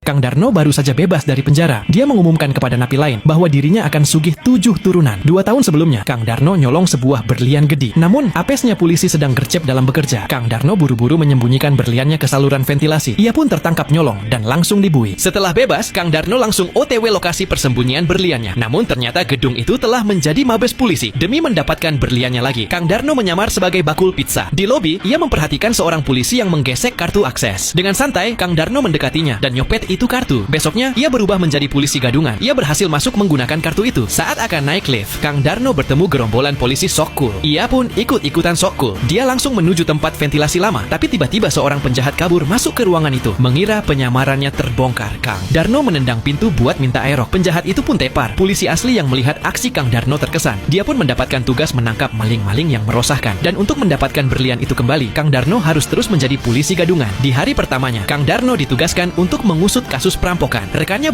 Kang Darno baru saja bebas dari penjara. Dia mengumumkan kepada napi lain bahwa dirinya akan sugih 7 turunan. 2 tahun sebelumnya, Kang Darno nyolong sebuah berlian gede. Namun, apesnya polisi sedang gercep dalam bekerja. Kang Darno buru-buru menyembunyikan berliannya ke saluran ventilasi. Ia pun tertangkap nyolong dan langsung dibui. Setelah bebas, Kang Darno langsung OTW lokasi persembunyian berliannya. Namun ternyata gedung itu telah menjadi mabes polisi. Demi mendapatkan berliannya lagi, Kang Darno menyamar sebagai bakul pizza. Di lobi, ia memperhatikan seorang polisi yang menggesek kartu akses. Dengan santai, Kang Darno mendekatinya dan nyopet itu kartu. Besoknya, ia berubah menjadi polisi gadungan. Ia berhasil masuk menggunakan kartu itu. Saat akan naik lift, Kang Darno bertemu gerombolan polisi sok cool. Ia pun ikut-ikutan sok cool. Dia langsung menuju tempat ventilasi lama. Tapi tiba-tiba seorang penjahat kabur masuk ke ruangan itu. Mengira penyamarannya terbongkar. Kang Darno menendang pintu buat minta aerok. Penjahat itu pun tepar. Polisi asli yang melihat aksi Kang Darno terkesan. Dia pun mendapatkan tugas menangkap maling-maling yang merosakkan. Dan untuk mendapatkan berlian itu kembali, Kang Darno harus terus menjadi polisi gadungan. Di hari pertamanya, Kang Darno ditugaskan untuk mengusut kasus perampokan. Rekannya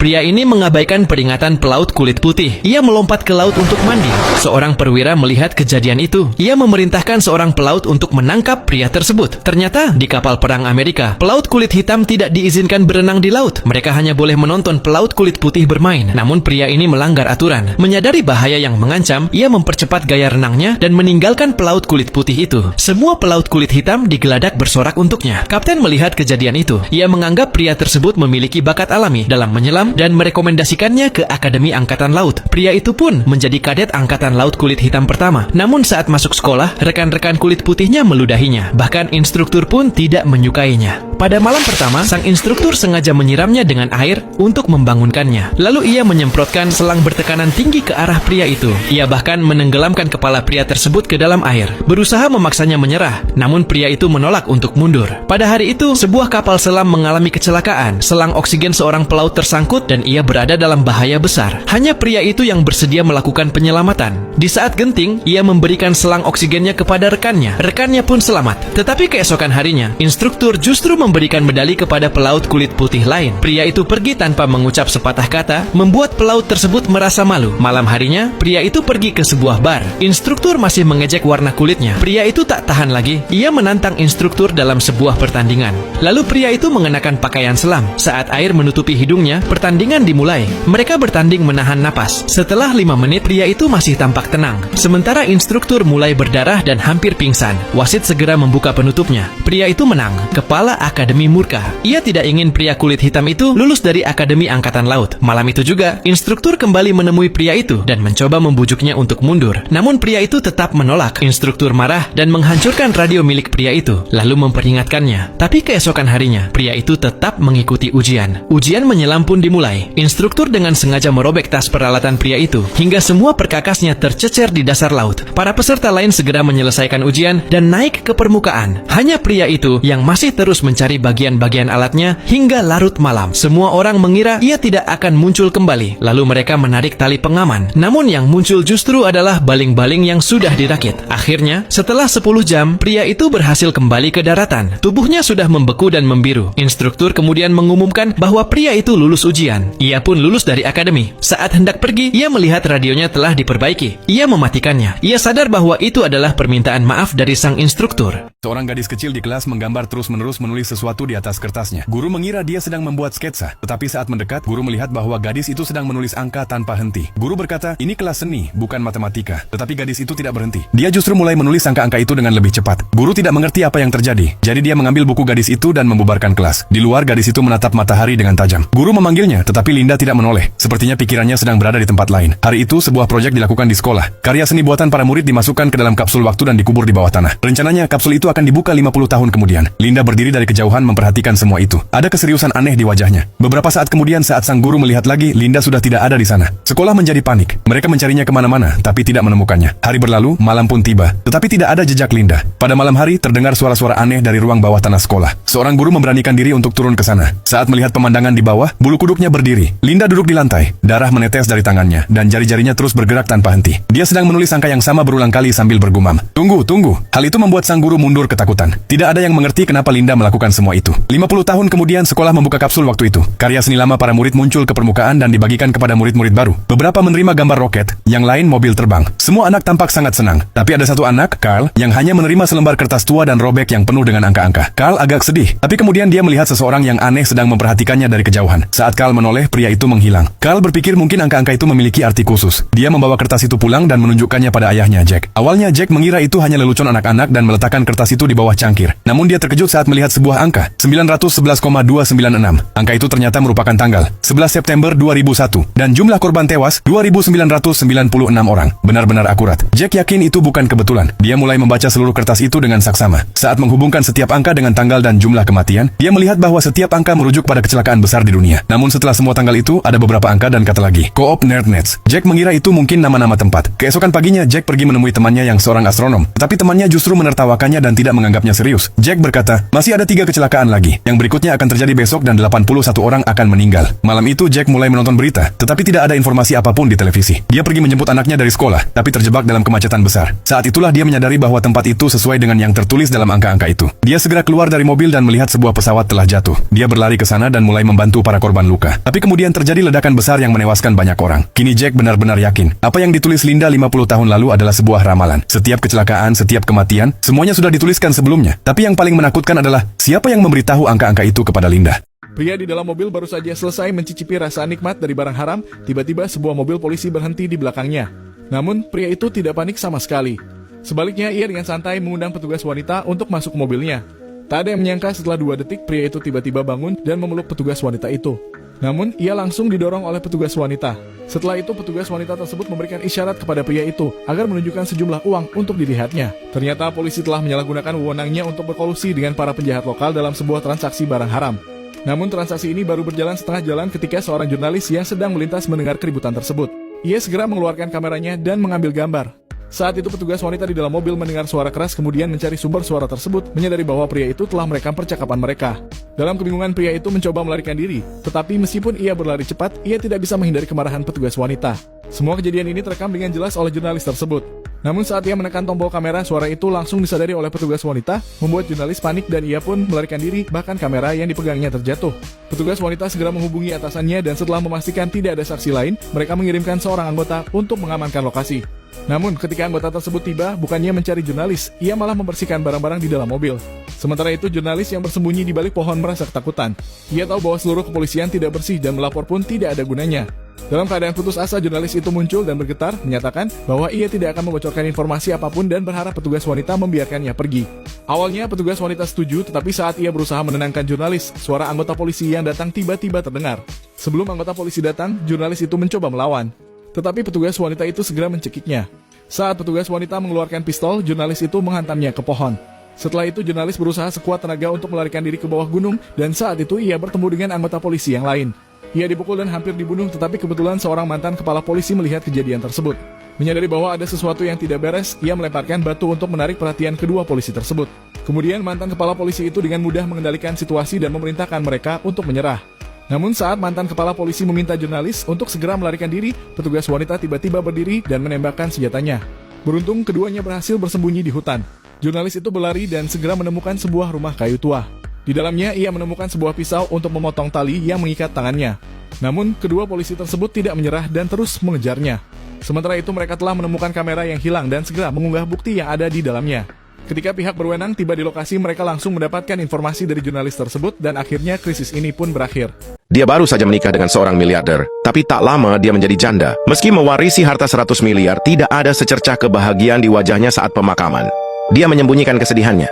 Pria ini mengabaikan peringatan pelaut kulit putih. Ia melompat ke laut untuk mandi. Seorang perwira melihat kejadian itu. Ia memerintahkan seorang pelaut untuk menangkap pria tersebut. Ternyata, di kapal perang Amerika, pelaut kulit hitam tidak diizinkan berenang di laut. Mereka hanya boleh menonton pelaut kulit putih bermain. Namun pria ini melanggar aturan. Menyadari bahaya yang mengancam, ia mempercepat gaya renangnya dan meninggalkan pelaut kulit putih itu. Semua pelaut kulit hitam digeladak bersorak untuknya. Kapten melihat kejadian itu. Ia menganggap pria tersebut memiliki bakat alami dalam menyelam dan merekomendasikannya ke Akademi Angkatan Laut. Pria itu pun menjadi kadet Angkatan Laut kulit hitam pertama. Namun saat masuk sekolah, rekan-rekan kulit putihnya meludahinya. Bahkan instruktur pun tidak menyukainya. Pada malam pertama, sang instruktur sengaja menyiramnya dengan air untuk membangunkannya. Lalu ia menyemprotkan selang bertekanan tinggi ke arah pria itu. Ia bahkan menenggelamkan kepala pria tersebut ke dalam air. Berusaha memaksanya menyerah, namun pria itu menolak untuk mundur. Pada hari itu, sebuah kapal selam mengalami kecelakaan. Selang oksigen seorang pelaut tersangkut dan ia berada dalam bahaya besar. Hanya pria itu yang bersedia melakukan penyelamatan. Di saat genting, ia memberikan selang oksigennya kepada rekannya. Rekannya pun selamat. Tetapi keesokan harinya, instruktur justru memberikan medali kepada pelaut kulit putih lain. Pria itu pergi tanpa mengucap sepatah kata, membuat pelaut tersebut merasa malu. Malam harinya, pria itu pergi ke sebuah bar. Instruktur masih mengejek warna kulitnya. Pria itu tak tahan lagi. Ia menantang instruktur dalam sebuah pertandingan. Lalu pria itu mengenakan pakaian selam. Saat air menutupi hidungnya, pertandingan dimulai. Mereka bertanding menahan napas. Setelah 5 menit, pria itu masih tampak tenang. Sementara instruktur mulai berdarah dan hampir pingsan. Wasit segera membuka penutupnya. Pria itu menang. Kepala Akademi murka. Ia tidak ingin pria kulit hitam itu lulus dari Akademi Angkatan Laut. Malam itu juga, instruktur kembali menemui pria itu dan mencoba membujuknya untuk mundur. Namun pria itu tetap menolak. Instruktur marah dan menghancurkan radio milik pria itu, lalu memperingatkannya. Tapi keesokan harinya, pria itu tetap mengikuti ujian. Ujian menyelam pun dimulai. Instruktur dengan sengaja merobek tas peralatan pria itu, hingga semua perkakasnya tercecer di dasar laut. Para peserta lain segera menyelesaikan ujian dan naik ke permukaan. Hanya pria itu yang masih terus mencari bagian-bagian alatnya hingga larut malam. Semua orang mengira ia tidak akan muncul kembali. Lalu mereka menarik tali pengaman. Namun yang muncul justru adalah baling-baling yang sudah dirakit. Akhirnya, setelah 10 jam, pria itu berhasil kembali ke daratan. Tubuhnya sudah membeku dan membiru. Instruktur kemudian mengumumkan bahwa pria itu lulus ujian. Ia pun lulus dari akademi. Saat hendak pergi, ia melihat radionya telah diperbaiki. Ia mematikannya. Ia sadar bahwa itu adalah permintaan maaf dari sang instruktur. Seorang gadis kecil di kelas menggambar terus-menerus menulis sesuatu di atas kertasnya. Guru mengira dia sedang membuat sketsa. Tetapi saat mendekat, guru melihat bahwa gadis itu sedang menulis angka tanpa henti. Guru berkata, ini kelas seni, bukan matematika. Tetapi gadis itu tidak berhenti. Dia justru mulai menulis angka-angka itu dengan lebih cepat. Guru tidak mengerti apa yang terjadi. Jadi dia mengambil buku gadis itu dan membubarkan kelas. Di luar, gadis itu menatap matahari dengan tajam. Guru memanggilnya, tetapi Linda tidak menoleh. Sepertinya pikirannya sedang berada di tempat lain. Hari itu, sebuah proyek dilakukan di sekolah. Karya seni buatan para murid dimasukkan ke dalam kapsul waktu dan dikubur di bawah tanah. Rencananya, kapsul itu akan dibuka 50 tahun kemudian. Linda berdiri dari kejauhan memperhatikan semua itu. Ada keseriusan aneh di wajahnya. Beberapa saat kemudian, saat sang guru melihat lagi, Linda sudah tidak ada di sana. Sekolah menjadi panik. Mereka mencarinya kemana-mana, tapi tidak menemukannya. Hari berlalu, malam pun tiba. Tetapi tidak ada jejak Linda. Pada malam hari, terdengar suara-suara aneh dari ruang bawah tanah sekolah. Seorang guru memberanikan diri untuk turun ke sana. Saat melihat pemandangan di bawah, bulu kuduknya Anaknya berdiri. Linda duduk di lantai. Darah menetes dari tangannya, dan jari-jarinya terus bergerak tanpa henti. Dia sedang menulis angka yang sama berulang kali sambil bergumam. Tunggu, tunggu. Hal itu membuat sang guru mundur ketakutan. Tidak ada yang mengerti kenapa Linda melakukan semua itu. 50 tahun kemudian sekolah membuka kapsul waktu itu. Karya seni lama para murid muncul ke permukaan dan dibagikan kepada murid-murid baru. Beberapa menerima gambar roket, yang lain mobil terbang. Semua anak tampak sangat senang. Tapi ada satu anak, Carl, yang hanya menerima selembar kertas tua dan robek yang penuh dengan angka-angka. Carl agak sedih, tapi kemudian dia melihat seseorang yang aneh sedang memperhatikannya dari kejauhan. Saat Carl menoleh, pria itu menghilang. Carl berpikir mungkin angka-angka itu memiliki arti khusus. Dia membawa kertas itu pulang dan menunjukkannya pada ayahnya, Jack. Awalnya Jack mengira itu hanya lelucon anak-anak dan meletakkan kertas itu di bawah cangkir. Namun dia terkejut saat melihat sebuah angka, 911,296. Angka itu ternyata merupakan tanggal 11 September 2001 dan jumlah korban tewas 2.996 orang. Benar-benar akurat. Jack yakin itu bukan kebetulan. Dia mulai membaca seluruh kertas itu dengan saksama. Saat menghubungkan setiap angka dengan tanggal dan jumlah kematian, dia melihat bahwa setiap angka merujuk pada kecelakaan besar di dunia. Namun setelah semua tanggal itu, ada beberapa angka dan kata lagi. Co-op Nerdnets. Jack mengira itu mungkin nama-nama tempat. Keesokan paginya, Jack pergi menemui temannya yang seorang astronom. Tetapi temannya justru menertawakannya dan tidak menganggapnya serius. Jack berkata, masih ada 3 kecelakaan lagi. Yang berikutnya akan terjadi besok dan 81 orang akan meninggal. Malam itu, Jack mulai menonton berita, tetapi tidak ada informasi apapun di televisi. Dia pergi menjemput anaknya dari sekolah, tapi terjebak dalam kemacetan besar. Saat itulah dia menyadari bahwa tempat itu sesuai dengan yang tertulis dalam angka-angka itu. Dia segera keluar dari mobil dan melihat sebuah pesawat telah jatuh. Dia berlari ke sana dan mulai membantu para korban luka. Tapi kemudian terjadi ledakan besar yang menewaskan banyak orang. Kini Jack benar-benar yakin, apa yang ditulis Linda 50 tahun lalu adalah sebuah ramalan. Setiap kecelakaan, setiap kematian, semuanya sudah dituliskan sebelumnya. Tapi yang paling menakutkan adalah, siapa yang memberitahu angka-angka itu kepada Linda? Pria di dalam mobil baru saja selesai mencicipi rasa nikmat dari barang haram, tiba-tiba sebuah mobil polisi berhenti di belakangnya. Namun, pria itu tidak panik sama sekali. Sebaliknya, ia dengan santai mengundang petugas wanita untuk masuk ke mobilnya. Tak ada yang menyangka setelah 2 detik, pria itu tiba-tiba bangun dan memeluk petugas wanita itu. Namun, ia langsung didorong oleh petugas wanita. Setelah itu, petugas wanita tersebut memberikan isyarat kepada pria itu agar menunjukkan sejumlah uang untuk dilihatnya. Ternyata polisi telah menyalahgunakan wewenangnya untuk berkolusi dengan para penjahat lokal dalam sebuah transaksi barang haram. Namun transaksi ini baru berjalan setengah jalan ketika seorang jurnalis yang sedang melintas mendengar keributan tersebut. Ia segera mengeluarkan kameranya dan mengambil gambar. Saat itu petugas wanita di dalam mobil mendengar suara keras kemudian mencari sumber suara tersebut, menyadari bahwa pria itu telah merekam percakapan mereka. Dalam kebingungan pria itu mencoba melarikan diri, tetapi meskipun ia berlari cepat, ia tidak bisa menghindari kemarahan petugas wanita. Semua kejadian ini terekam dengan jelas oleh jurnalis tersebut. Namun saat ia menekan tombol kamera, suara itu langsung disadari oleh petugas wanita, membuat jurnalis panik dan ia pun melarikan diri, bahkan kamera yang dipegangnya terjatuh. Petugas wanita segera menghubungi atasannya dan setelah memastikan tidak ada saksi lain, mereka mengirimkan seorang anggota untuk mengamankan lokasi. Namun ketika anggota tersebut tiba, bukannya mencari jurnalis, ia malah membersihkan barang-barang di dalam mobil. Sementara itu jurnalis yang bersembunyi di balik pohon merasa ketakutan. Ia tahu bahwa seluruh kepolisian tidak bersih dan melapor pun tidak ada gunanya. Dalam keadaan putus asa, jurnalis itu muncul dan bergetar, menyatakan bahwa ia tidak akan membocorkan informasi apapun dan berharap petugas wanita membiarkannya pergi. Awalnya petugas wanita setuju, tetapi saat ia berusaha menenangkan jurnalis, suara anggota polisi yang datang tiba-tiba terdengar. Sebelum anggota polisi datang, jurnalis itu mencoba melawan. Tetapi petugas wanita itu segera mencekiknya. Saat petugas wanita mengeluarkan pistol, jurnalis itu menghantamnya ke pohon. Setelah itu, jurnalis berusaha sekuat tenaga untuk melarikan diri ke bawah gunung, dan saat itu ia bertemu dengan anggota polisi yang lain. Ia dipukul dan hampir dibunuh, tetapi kebetulan seorang mantan kepala polisi melihat kejadian tersebut. Menyadari bahwa ada sesuatu yang tidak beres, ia melemparkan batu untuk menarik perhatian kedua polisi tersebut. Kemudian mantan kepala polisi itu dengan mudah mengendalikan situasi dan memerintahkan mereka untuk menyerah. Namun saat mantan kepala polisi meminta jurnalis untuk segera melarikan diri, petugas wanita tiba-tiba berdiri dan menembakkan senjatanya. Beruntung keduanya berhasil bersembunyi di hutan. Jurnalis itu berlari dan segera menemukan sebuah rumah kayu tua. Di dalamnya ia menemukan sebuah pisau untuk memotong tali yang mengikat tangannya. Namun kedua polisi tersebut tidak menyerah dan terus mengejarnya. Sementara itu mereka telah menemukan kamera yang hilang dan segera mengunggah bukti yang ada di dalamnya. Ketika pihak berwenang tiba di lokasi, mereka langsung mendapatkan informasi dari jurnalis tersebut dan akhirnya krisis ini pun berakhir. Dia baru saja menikah dengan seorang miliarder, tapi tak lama dia menjadi janda. Meski mewarisi harta 100 miliar, tidak ada secercah kebahagiaan di wajahnya saat pemakaman. Dia menyembunyikan kesedihannya.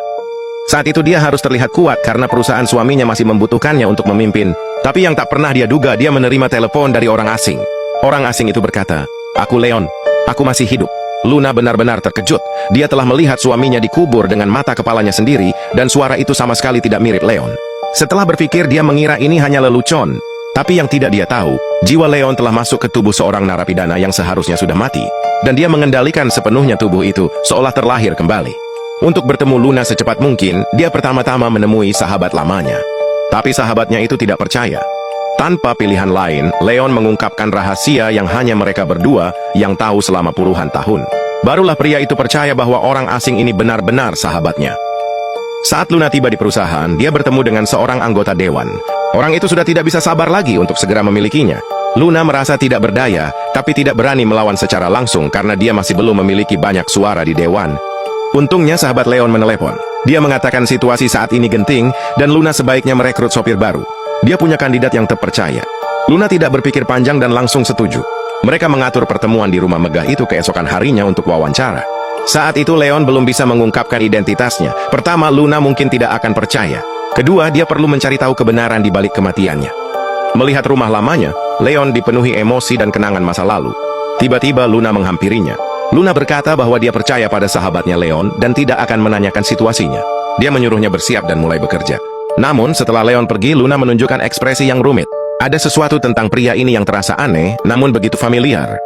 Saat itu dia harus terlihat kuat karena perusahaan suaminya masih membutuhkannya untuk memimpin. Tapi yang tak pernah dia duga, dia menerima telepon dari orang asing. Orang asing itu berkata, "Aku Leon, aku masih hidup." Luna benar-benar terkejut. Dia telah melihat suaminya dikubur dengan mata kepalanya sendiri, dan suara itu sama sekali tidak mirip Leon. Setelah berpikir, dia mengira ini hanya lelucon. Tapi yang tidak dia tahu, jiwa Leon telah masuk ke tubuh seorang narapidana yang seharusnya sudah mati. Dan dia mengendalikan sepenuhnya tubuh itu, seolah terlahir kembali. Untuk bertemu Luna secepat mungkin, dia pertama-tama menemui sahabat lamanya. Tapi sahabatnya itu tidak percaya. Tanpa pilihan lain, Leon mengungkapkan rahasia yang hanya mereka berdua yang tahu selama puluhan tahun. Barulah pria itu percaya bahwa orang asing ini benar-benar sahabatnya. Saat Luna tiba di perusahaan, dia bertemu dengan seorang anggota dewan. Orang itu sudah tidak bisa sabar lagi untuk segera memilikinya. Luna merasa tidak berdaya, tapi tidak berani melawan secara langsung karena dia masih belum memiliki banyak suara di dewan. Untungnya sahabat Leon menelepon. Dia mengatakan situasi saat ini genting dan Luna sebaiknya merekrut sopir baru. Dia punya kandidat yang terpercaya. Luna tidak berpikir panjang dan langsung setuju. Mereka mengatur pertemuan di rumah megah itu keesokan harinya untuk wawancara. Saat itu Leon belum bisa mengungkapkan identitasnya. Pertama, Luna mungkin tidak akan percaya. Kedua, dia perlu mencari tahu kebenaran di balik kematiannya. Melihat rumah lamanya, Leon dipenuhi emosi dan kenangan masa lalu. Tiba-tiba Luna menghampirinya. Luna berkata bahwa dia percaya pada sahabatnya Leon dan tidak akan menanyakan situasinya. Dia menyuruhnya bersiap dan mulai bekerja. Namun, setelah Leon pergi, Luna menunjukkan ekspresi yang rumit. Ada sesuatu tentang pria ini yang terasa aneh, namun begitu familiar.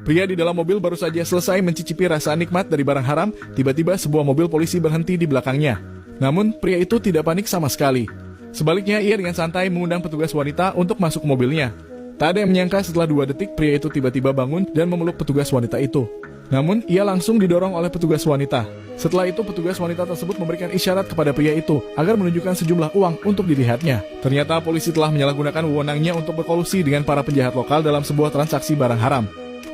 Pria di dalam mobil baru saja selesai mencicipi rasa nikmat dari barang haram, tiba-tiba sebuah mobil polisi berhenti di belakangnya. Namun, pria itu tidak panik sama sekali. Sebaliknya, ia dengan santai mengundang petugas wanita untuk masuk mobilnya. Tak ada yang menyangka setelah 2 detik, pria itu tiba-tiba bangun dan memeluk petugas wanita itu. Namun, ia langsung didorong oleh petugas wanita. Setelah itu, petugas wanita tersebut memberikan isyarat kepada pria itu agar menunjukkan sejumlah uang untuk dilihatnya. Ternyata polisi telah menyalahgunakan wewenangnya untuk berkolusi dengan para penjahat lokal dalam sebuah transaksi barang haram.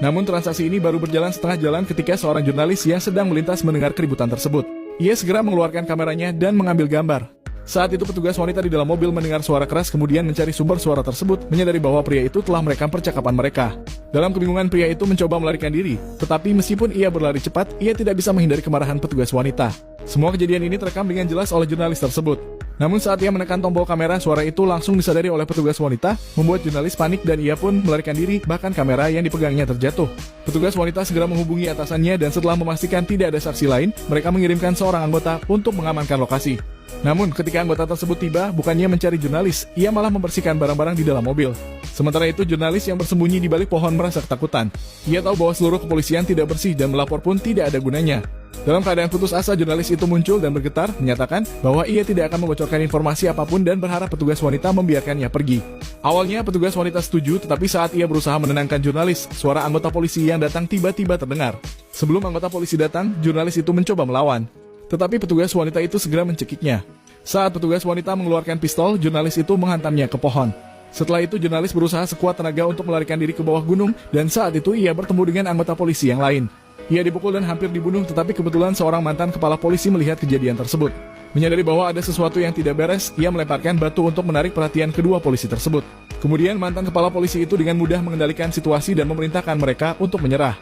Namun transaksi ini baru berjalan setengah jalan ketika seorang jurnalis yang sedang melintas mendengar keributan tersebut. Ia segera mengeluarkan kameranya dan mengambil gambar. Saat itu petugas wanita di dalam mobil mendengar suara keras kemudian mencari sumber suara tersebut, menyadari bahwa pria itu telah merekam percakapan mereka. Dalam kebingungan pria itu mencoba melarikan diri, tetapi meskipun ia berlari cepat, ia tidak bisa menghindari kemarahan petugas wanita. Semua kejadian ini terekam dengan jelas oleh jurnalis tersebut. Namun saat ia menekan tombol kamera, suara itu langsung disadari oleh petugas wanita, membuat jurnalis panik dan ia pun melarikan diri, bahkan kamera yang dipegangnya terjatuh. Petugas wanita segera menghubungi atasannya dan setelah memastikan tidak ada saksi lain, mereka mengirimkan seorang anggota untuk mengamankan lokasi. Namun ketika anggota tersebut tiba, bukannya mencari jurnalis, ia malah membersihkan barang-barang di dalam mobil. Sementara itu jurnalis yang bersembunyi di balik pohon merasa ketakutan. Ia tahu bahwa seluruh kepolisian tidak bersih dan melapor pun tidak ada gunanya. Dalam keadaan putus asa, jurnalis itu muncul dan bergetar, menyatakan bahwa ia tidak akan membocorkan informasi apapun dan berharap petugas wanita membiarkannya pergi. Awalnya petugas wanita setuju, tetapi saat ia berusaha menenangkan jurnalis, suara anggota polisi yang datang tiba-tiba terdengar. Sebelum anggota polisi datang, jurnalis itu mencoba melawan. Tetapi petugas wanita itu segera mencekiknya. Saat petugas wanita mengeluarkan pistol, jurnalis itu menghantamnya ke pohon. Setelah itu jurnalis berusaha sekuat tenaga untuk melarikan diri ke bawah gunung dan saat itu ia bertemu dengan anggota polisi yang lain. Ia dipukul dan hampir dibunuh, tetapi kebetulan seorang mantan kepala polisi melihat kejadian tersebut. Menyadari bahwa ada sesuatu yang tidak beres, ia melemparkan batu untuk menarik perhatian kedua polisi tersebut. Kemudian mantan kepala polisi itu dengan mudah mengendalikan situasi dan memerintahkan mereka untuk menyerah.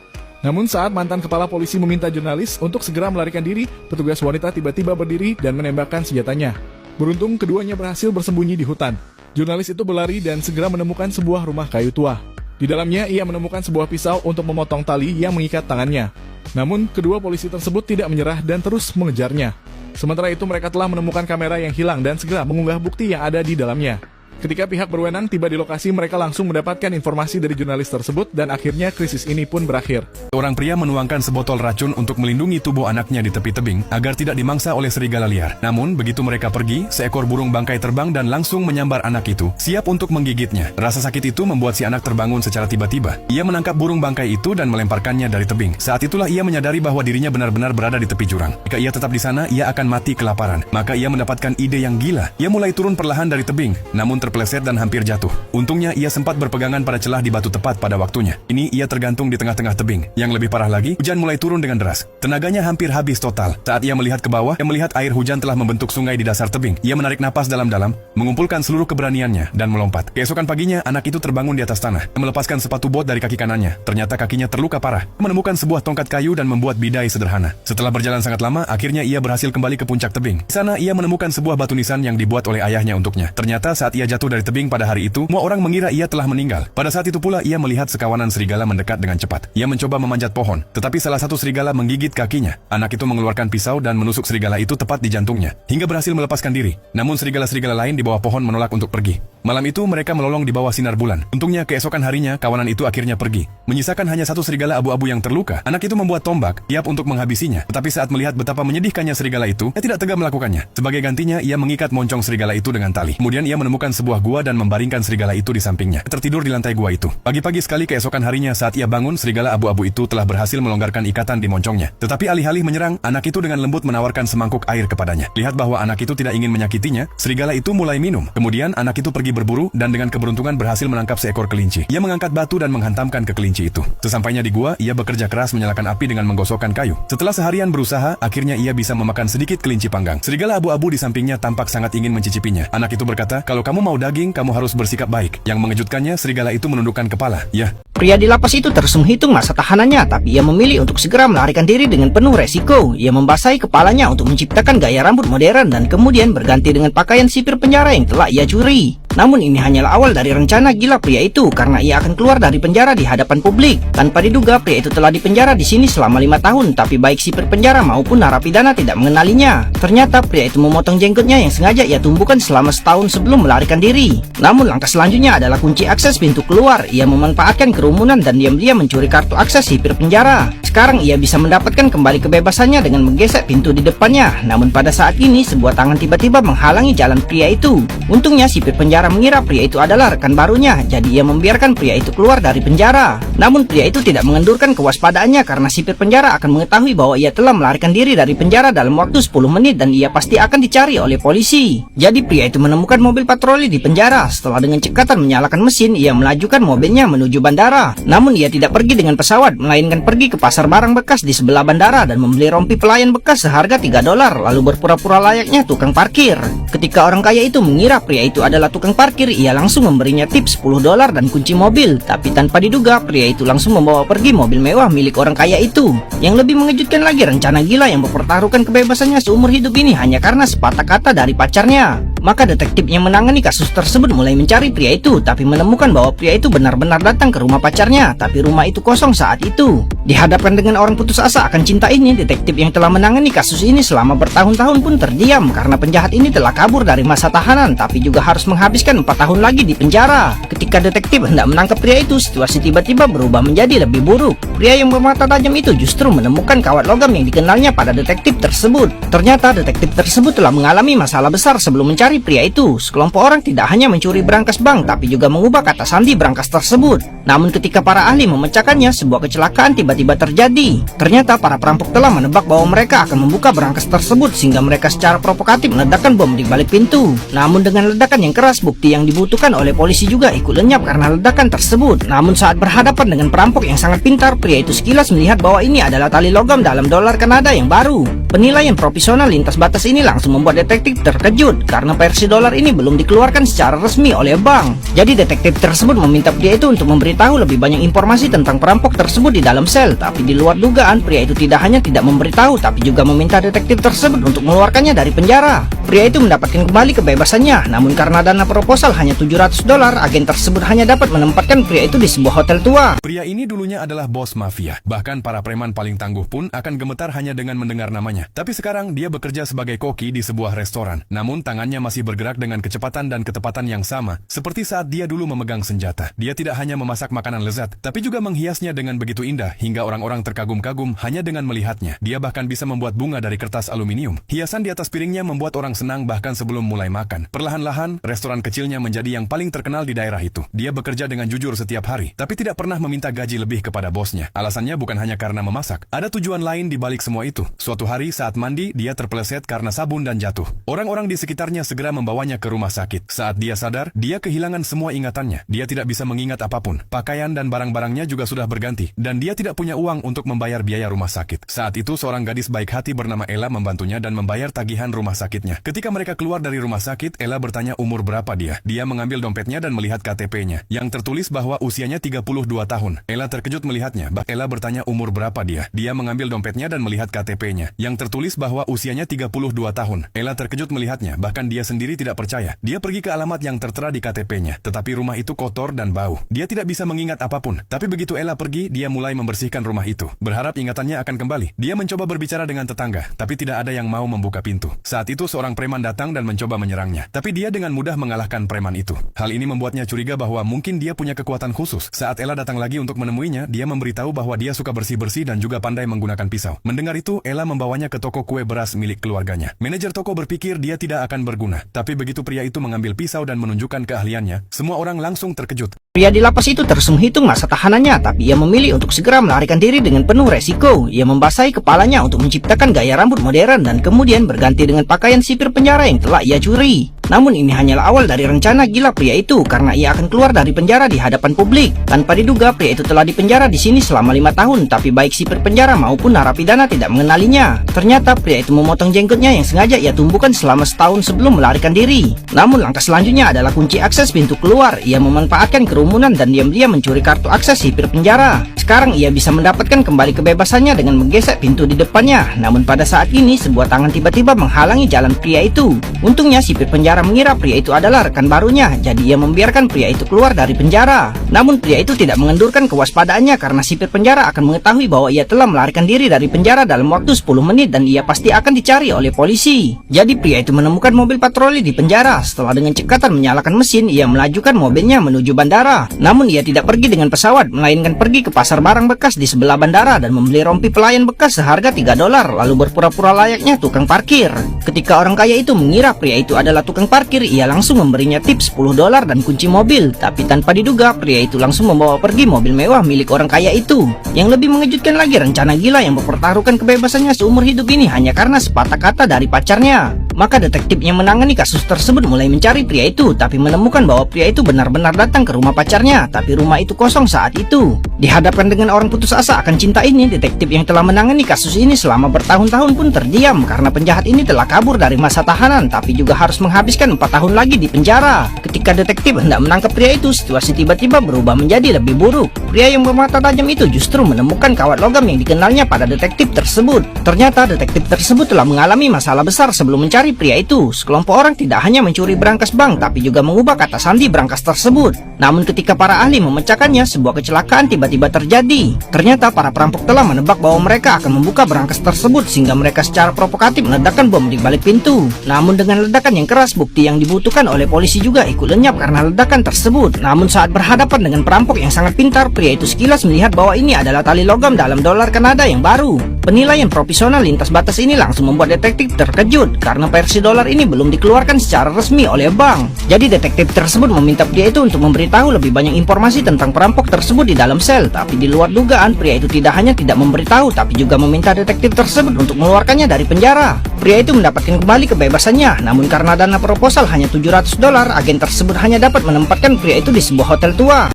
Namun saat mantan kepala polisi meminta jurnalis untuk segera melarikan diri, petugas wanita tiba-tiba berdiri dan menembakkan senjatanya. Beruntung keduanya berhasil bersembunyi di hutan. Jurnalis itu berlari dan segera menemukan sebuah rumah kayu tua. Di dalamnya ia menemukan sebuah pisau untuk memotong tali yang mengikat tangannya. Namun kedua polisi tersebut tidak menyerah dan terus mengejarnya. Sementara itu mereka telah menemukan kamera yang hilang dan segera mengunggah bukti yang ada di dalamnya. Ketika pihak berwenang tiba di lokasi, mereka langsung mendapatkan informasi dari jurnalis tersebut dan akhirnya krisis ini pun berakhir. Seorang pria menuangkan sebotol racun untuk melindungi tubuh anaknya di tepi tebing agar tidak dimangsa oleh serigala liar. Namun, begitu mereka pergi, seekor burung bangkai terbang dan langsung menyambar anak itu, siap untuk menggigitnya. Rasa sakit itu membuat si anak terbangun secara tiba-tiba. Ia menangkap burung bangkai itu dan melemparkannya dari tebing. Saat itulah ia menyadari bahwa dirinya benar-benar berada di tepi jurang. Jika ia tetap di sana, ia akan mati kelaparan. Maka ia mendapatkan ide yang gila. Ia mulai turun perlahan dari tebing, namun terpeleset dan hampir jatuh. Untungnya ia sempat berpegangan pada celah di batu tepat pada waktunya. Ini ia tergantung di tengah-tengah tebing. Yang lebih parah lagi, hujan mulai turun dengan deras. Tenaganya hampir habis total. Saat ia melihat ke bawah, ia melihat air hujan telah membentuk sungai di dasar tebing. Ia menarik napas dalam-dalam, mengumpulkan seluruh keberaniannya dan melompat. Keesokan paginya, anak itu terbangun di atas tanah. Ia melepaskan sepatu bot dari kaki kanannya. Ternyata kakinya terluka parah. Ia menemukan sebuah tongkat kayu dan membuat bidai sederhana. Setelah berjalan sangat lama, akhirnya ia berhasil kembali ke puncak tebing. Di sana ia menemukan sebuah batu nisan yang dibuat oleh ayahnya untuknya. Ternyata saat ia jatuh dari tebing pada hari itu, semua orang mengira ia telah meninggal. Pada saat itu pula ia melihat sekawanan serigala mendekat dengan cepat. Ia mencoba memanjat pohon, tetapi salah satu serigala menggigit kakinya. Anak itu mengeluarkan pisau dan menusuk serigala itu tepat di jantungnya, hingga berhasil melepaskan diri. Namun serigala-serigala lain di bawah pohon menolak untuk pergi. Malam itu mereka melolong di bawah sinar bulan. Untungnya keesokan harinya kawanan itu akhirnya pergi. Menyisakan hanya satu serigala abu-abu yang terluka. Anak itu membuat tombak, siap untuk menghabisinya. Tetapi saat melihat betapa menyedihkannya serigala itu, ia tidak tega melakukannya. Sebagai gantinya, ia mengikat moncong serigala itu dengan tali. Kemudian ia menemukan sebuah gua dan membaringkan serigala itu di sampingnya. Tertidur di lantai gua itu. Pagi-pagi sekali keesokan harinya saat ia bangun, serigala abu-abu itu telah berhasil melonggarkan ikatan di moncongnya. Tetapi alih-alih menyerang, anak itu dengan lembut menawarkan semangkuk air kepadanya. Lihat bahwa anak itu tidak ingin menyakitinya, serigala itu mulai minum. Kemudian anak itu pergi berburu dan dengan keberuntungan berhasil menangkap seekor kelinci. Ia mengangkat batu dan menghantamkan ke kelinci itu. Sesampainya di gua, ia bekerja keras menyalakan api dengan menggosokkan kayu. Setelah seharian berusaha, akhirnya ia bisa memakan sedikit kelinci panggang. Serigala abu-abu di sampingnya tampak sangat ingin mencicipinya. Anak itu berkata, "Kalau kamu mau daging, kamu harus bersikap baik." Yang mengejutkannya, serigala itu menundukkan kepala. Ya, Pria di lapas itu terus menghitung masa tahanannya, tapi ia memilih untuk segera melarikan diri dengan penuh resiko. Ia membasahi kepalanya untuk menciptakan gaya rambut modern dan kemudian berganti dengan pakaian sipir penjara yang telah ia curi. Namun ini hanyalah awal dari rencana gila pria itu, karena ia akan keluar dari penjara di hadapan publik. Tanpa diduga, pria itu telah dipenjara di sini selama 5 tahun, tapi baik sipir penjara maupun narapidana tidak mengenalinya. Ternyata pria itu memotong jenggotnya yang sengaja ia tumbuhkan selama setahun sebelum melarikan diri. Namun langkah selanjutnya adalah kunci akses pintu keluar. Ia memanfaatkan kerumunan dan diam-diam mencuri kartu akses sipir penjara. Sekarang ia bisa mendapatkan kembali kebebasannya dengan menggesek pintu di depannya. Namun pada saat ini sebuah tangan tiba-tiba menghalangi jalan pria itu. Untungnya sipir penjara mengira pria itu adalah rekan barunya, jadi ia membiarkan pria itu keluar dari penjara. Namun pria itu tidak mengendurkan kewaspadaannya karena sipir penjara akan mengetahui bahwa ia telah melarikan diri dari penjara dalam waktu 10 menit dan ia pasti akan dicari oleh polisi. Jadi pria itu menemukan mobil patroli di penjara. Setelah dengan cekatan menyalakan mesin, ia melajukan mobilnya menuju bandara. Namun ia tidak pergi dengan pesawat, melainkan pergi ke pasar barang bekas di sebelah bandara dan membeli rompi pelayan bekas seharga $3, lalu berpura-pura layaknya tukang parkir. Ketika orang kaya itu mengira pria itu adalah tukang parkir, ia langsung memberinya tips $10 dan kunci mobil. Tapi tanpa diduga, pria itu langsung membawa pergi mobil mewah milik orang kaya itu. Yang lebih mengejutkan lagi, rencana gila yang mempertaruhkan kebebasannya seumur hidup ini hanya karena sepatah kata dari pacarnya. Maka detektif yang menangani kasus tersebut mulai mencari pria itu, tapi menemukan bahwa pria itu benar-benar datang ke rumah pacarnya, tapi rumah itu kosong saat itu. Dihadapkan dengan orang putus asa akan cinta ini, detektif yang telah menangani kasus ini selama bertahun-tahun pun terdiam karena penjahat ini telah kabur dari masa tahanan, tapi juga harus menghabiskan 4 tahun lagi di penjara. Ketika detektif hendak menangkap pria itu, situasi tiba-tiba berubah menjadi lebih buruk. Pria yang bermata tajam itu justru menemukan kawat logam yang dikenalnya pada detektif tersebut. Ternyata detektif tersebut telah mengalami masalah besar sebelum mencari pria itu. Sekelompok orang tidak hanya mencuri brankas bank, tapi juga mengubah kata sandi brankas tersebut. Namun ketika para ahli memecahkannya, sebuah kecelakaan tiba-tiba terjadi. Ternyata para perampok telah menebak bahwa mereka akan membuka brankas tersebut, sehingga mereka secara provokatif meledakkan bom di balik pintu. Namun dengan ledakan yang keras, bukti yang dibutuhkan oleh polisi juga ikut lenyap karena ledakan tersebut. Namun saat berhadapan dengan perampok yang sangat pintar, pria itu sekilas melihat bahwa ini adalah tali logam dalam dolar Kanada yang baru. Penilaian profesional lintas batas ini langsung membuat detektif terkejut karena versi dolar ini belum dikeluarkan secara resmi oleh bank. Jadi detektif tersebut meminta pria itu untuk memberitahu lebih banyak informasi tentang perampok tersebut di dalam sel. Tapi di luar dugaan, pria itu tidak hanya tidak memberitahu, tapi juga meminta detektif tersebut untuk mengeluarkannya dari penjara. Pria itu mendapatkan kembali kebebasannya, namun karena dana proposal hanya $700, agen tersebut hanya dapat menempatkan pria itu di sebuah hotel tua. pria ini dulunya adalah bos mafia. Bahkan para preman paling tangguh pun akan gemetar hanya dengan mendengar namanya. Tapi sekarang dia bekerja sebagai koki di sebuah restoran. Namun tangannya masih bergerak dengan kecepatan dan ketepatan yang sama, seperti saat dia dulu memegang senjata. Dia tidak hanya memasak makanan lezat, tapi juga menghiasnya dengan begitu indah hingga orang-orang terkagum-kagum hanya dengan melihatnya. Dia bahkan bisa membuat bunga dari kertas aluminium. Hiasan di atas piringnya membuat orang senang bahkan sebelum mulai makan. Perlahan-lahan, restoran kecilnya menjadi yang paling terkenal di daerah itu. Dia bekerja dengan jujur setiap hari, tapi tidak pernah meminta gaji lebih kepada bosnya. Alasannya bukan hanya karena memasak. Ada tujuan lain di balik semua itu. Suatu hari saat mandi, dia terpeleset karena sabun dan jatuh. Orang-orang di sekitarnya segera membawanya ke rumah sakit. Saat dia sadar, dia kehilangan semua ingatannya. Dia tidak bisa mengingat apapun. Pakaian dan barang-barangnya juga sudah berganti, dan dia tidak punya uang untuk membayar biaya rumah sakit. Saat itu seorang gadis baik hati bernama Ella membantunya dan membayar tagihan rumah sakitnya. Ketika mereka keluar dari rumah sakit, Ella bertanya umur berapa dia. Dia mengambil dompetnya dan melihat KTP-nya, yang tertulis bahwa usianya 32 tahun. Ella terkejut melihatnya. Ella bertanya umur berapa dia. Dia mengambil dompetnya dan melihat KTP-nya, yang tertulis bahwa usianya 32 tahun. Ella terkejut melihatnya, bahkan dia sendiri tidak percaya. Dia pergi ke alamat yang tertera di KTP-nya, tetapi rumah itu kotor dan bau. Dia tidak bisa mengingat apapun. Tapi begitu Ella pergi, dia mulai membersihkan rumah itu, berharap ingatannya akan kembali. Dia mencoba berbicara dengan tetangga, tapi tidak ada yang mau membuka pintu. Saat itu seorang preman datang dan mencoba menyerangnya, tapi dia dengan mudah mengalahkan preman itu. Hal ini membuatnya curiga bahwa mungkin dia punya kekuatan khusus. Saat Ella datang lagi untuk menemuinya, dia memberitahu bahwa dia suka bersih-bersih dan juga pandai menggunakan pisau. Mendengar itu, Ella membawanya ke toko kue beras milik keluarganya. Manajer toko berpikir dia tidak akan berguna. mana. Tapi begitu pria itu mengambil pisau dan menunjukkan keahliannya, semua orang langsung terkejut. Pria di lapas itu terus menghitung masa tahanannya, tapi ia memilih untuk segera melarikan diri dengan penuh resiko. Ia membasahi kepalanya untuk menciptakan gaya rambut modern dan kemudian berganti dengan pakaian sipir penjara yang telah ia curi. Namun ini hanyalah awal dari rencana gila pria itu, karena ia akan keluar dari penjara di hadapan publik. Tanpa diduga, pria itu telah dipenjara di sini selama 5 tahun, tapi baik sipir penjara maupun narapidana tidak mengenalinya. Ternyata pria itu memotong jenggotnya yang sengaja ia tumbuhkan selama setahun sebelum melarikan diri. Namun langkah selanjutnya adalah kunci akses pintu keluar. Ia memanfaatkan kerumunan dan diam-diam mencuri kartu akses sipir penjara. Sekarang ia bisa mendapatkan kembali kebebasannya dengan menggesek pintu di depannya. Namun pada saat ini sebuah tangan tiba-tiba menghalangi jalan pria itu. Untungnya sipir penjara mengira pria itu adalah rekan barunya, jadi ia membiarkan pria itu keluar dari penjara. Namun pria itu tidak mengendurkan kewaspadaannya karena sipir penjara akan mengetahui bahwa ia telah melarikan diri dari penjara dalam waktu 10 menit dan ia pasti akan dicari oleh polisi. Jadi pria itu menemukan mobil patroli di penjara. Setelah dengan cekatan menyalakan mesin, ia melajukan mobilnya menuju bandara. Namun ia tidak pergi dengan pesawat, melainkan pergi ke pasar barang bekas di sebelah bandara dan membeli rompi pelayan bekas seharga $3, lalu berpura-pura layaknya tukang parkir. Ketika orang kaya itu mengira pria itu adalah tukang parkir, ia langsung memberinya tips $10 dan kunci mobil. Tapi tanpa diduga, pria itu langsung membawa pergi mobil mewah milik orang kaya itu. Yang lebih mengejutkan lagi, rencana gila yang mempertaruhkan kebebasannya seumur hidup ini hanya karena sepatah kata dari pacarnya. Maka detektif yang menangani kasus tersebut mulai mencari pria itu, tapi menemukan bahwa pria itu benar-benar datang ke rumah pacarnya, tapi rumah itu kosong saat itu. Dihadapkan dengan orang putus asa akan cinta ini, detektif yang telah menangani kasus ini selama bertahun-tahun pun terdiam karena penjahat ini telah kabur dari masa tahanan, tapi juga harus menghabiskan 4 tahun lagi di penjara. Ketika detektif hendak menangkap pria itu, situasi tiba-tiba berubah menjadi lebih buruk. Pria yang bermata tajam itu justru menemukan kawat logam yang dikenalnya pada detektif tersebut. Ternyata detektif tersebut telah mengalami masalah besar sebelum mencari pria itu. Sekelompok orang tidak hanya mencuri berangkas bank, tapi juga mengubah kata sandi berangkas tersebut. Namun ketika para ahli memecahkannya, sebuah kecelakaan tiba-tiba terjadi. Ternyata para perampok telah menebak bahwa mereka akan membuka berangkas tersebut, sehingga mereka secara provokatif meledakkan bom di balik pintu. Namun dengan ledakan yang keras, bukti yang dibutuhkan oleh polisi juga ikut lenyap karena ledakan tersebut. Namun saat berhadapan dengan perampok yang sangat pintar, pria itu sekilas melihat bahwa ini adalah tali logam dalam dolar Kanada yang baru. Penilaian profesional lintas batas ini langsung membuat detektif terkejut karena versi dolar ini belum dikeluarkan secara resmi oleh bank. Jadi detektif tersebut meminta pria itu untuk memberitahu lebih banyak informasi tentang perampok tersebut di dalam sel. Tapi di luar dugaan, pria itu tidak hanya tidak memberitahu, tapi juga meminta detektif tersebut untuk mengeluarkannya dari penjara. Pria itu mendapatkan kembali kebebasannya, namun karena dana proposal hanya $700, agen tersebut hanya dapat menempatkan pria itu di sebuah hotel tua.